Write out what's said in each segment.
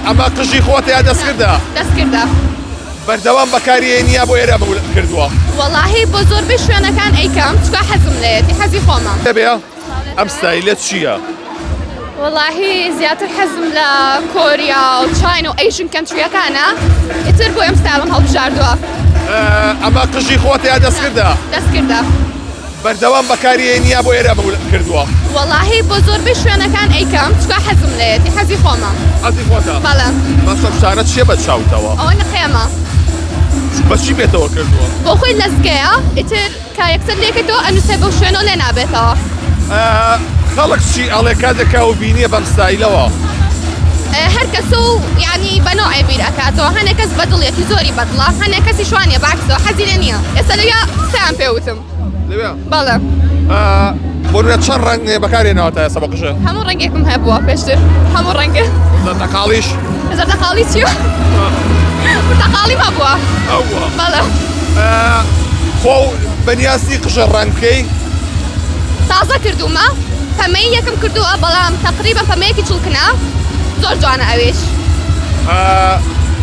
ئەمە قژی خۆتە یا دەستکردە؟ دەستکردە. بەردەوام بەکارهێنیا بۆ ئێرە کردووە. وەڵاهی بۆ زۆربەی شوێنەکان ئەیکەم چکە حەزم لێتی حەزی خۆمە. دەبێ ئەم ستایلە چییە؟ وەڵاهی زیاتر حەزم لە کۆریا و چاین و ئەیژن کەنتریەکانە ئیتر بۆ ئەم ستایلم هەڵبژاردووە. ئەمە قژی خۆتە یا دەستکردە؟ دەستکردە. بەردەوام بەکارهێنیا بۆ ئێرە کردووە. وەڵاهی بۆ زۆربەی شوێنەکان ئەیکەم چکە حەزم لێتی حەزی خۆمە. حەزی خۆتە؟ بەڵێ. بەشە شانە چییە بە چاوتەوە؟ ئەوە نەخێمە. بەچی بێتەوە کردووە؟ بۆ خۆی لەزگەیە ئیتر کە یەکسەر لێکێتەوە ئەنووسێ بەو شوێنەوە لێ نابێتەوە. خەڵک چی ئەڵێ کاتێکا و بینیە بەم ستایلەوە؟ هەر کەس و یعنی بەنۆعی بیر ئەکاتەوە هەنێک کەس بەدڵێتی زۆری بەدڵە هەنێک کەسی شوانیە باکسەوە حەزی لێ نییە. ئێستا لەویا سەیان پێوتم. لەوێ؟ بەڵێ. بۆ نوێ چەند ڕەنگ بەکارهێناوەتە ئێستا بە قژە؟ هەموو ڕەنگێکم هەبووە پێشتر هەموو ڕەنگە. زەردەقاڵیش؟ زەردەقاڵی چیوە؟ پورتەقاڵیم هەبووە. ئەوە. بەڵێ. خۆ بەنیازی قژە ڕەنگکەی؟ تازە کردومە پەمەی یەکەم کردووە بەڵام تەقریبا پەمەیەکی چڵکنە زۆر جوانە ئەوێش.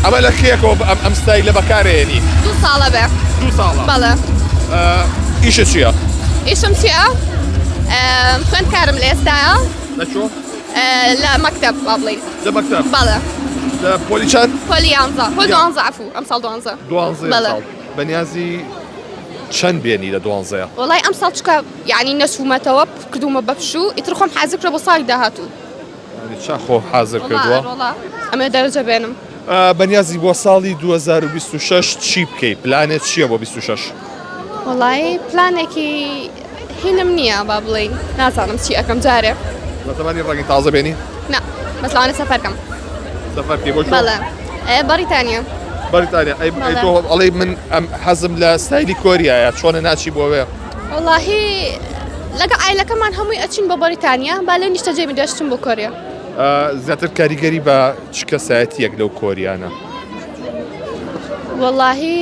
ئەمە لە کێکەوە ئەم ستایلە بەکارهێنی؟ 2 ساڵە بێ. 2 ساڵە؟ بەڵێ. ئیشە چییە؟ ئیشم چییە؟ خوێندکارم لە ئێستایە لەکوێ؟ لە مەکتەب با بڵێین. لە مەکتەب؟ بەڵێ. لە پۆلی چەند؟ پۆلی 11 پۆلی 12 عەفوو ئەمساڵ 12. 12 بەڵێ. ساڵ. بەنیازی چەند بێنی لە 12؟ وەڵای ئەم ساڵ چکە یعنی نەچوومەتەوە کردومە بەپشوو ئیتر خۆم حازر کرە بۆ ساڵی داهاتوو. چا خۆ حازر کردووە؟ ئەمێ دەرەجە بێنم. بەنیازی بۆ ساڵی 2026 چی بکەیت؟ پلانێت چییە بۆ 26؟ وەڵای پلانێکی هینم نییە با بڵێین نازانم چی ئەەکەم جارێ. بەتەمانی ڕەنگی تازە بێنی؟ نا مەسڵانە سەفەرکەم. سەفەرکەی بۆ چۆن؟ بەڵێ. بەریتانیا. بەریتانیا. ئەی تۆ ئەڵێ من ئەم حەزم لە ستایلی کۆریایە چۆنە ناچی بۆوێ؟ وەڵاهی لەگە ئایلەکەمان هەمووی ئەچین بۆ بەریتانیا با لێ نیشتە جێمی دەشتم بۆ کۆریا. زیاتر کاریگەری بە چ کەسایەتیەک لەو کۆریانە؟ وەڵاهی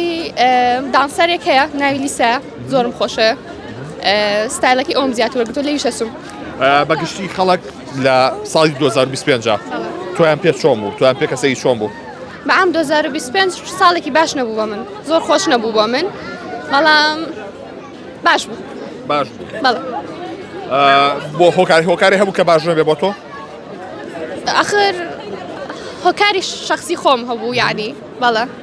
دانسەرێک هەیە ناوی لیسایە زۆرم خۆشە ستایلەکی ئەوم زیاتر وەرگرتووە لێویش ئەچوم. بەگشتی خەڵک لە ساڵی 2025 تۆیان پێ چۆن بوو؟ تۆیان پێ کەسەی چۆن بوو؟ بەعام 2025 ساڵێکی باش نەبوو بۆ من زۆر خۆش نەبوو بۆ من بەڵام باش بوو. باش بوو. بەڵێ. بۆ هۆکاری هەبوو کە باش نەبێ بۆ تۆ؟ ئاخر هۆکاری شەخسی خۆم هەبوو یعنی بەڵێ.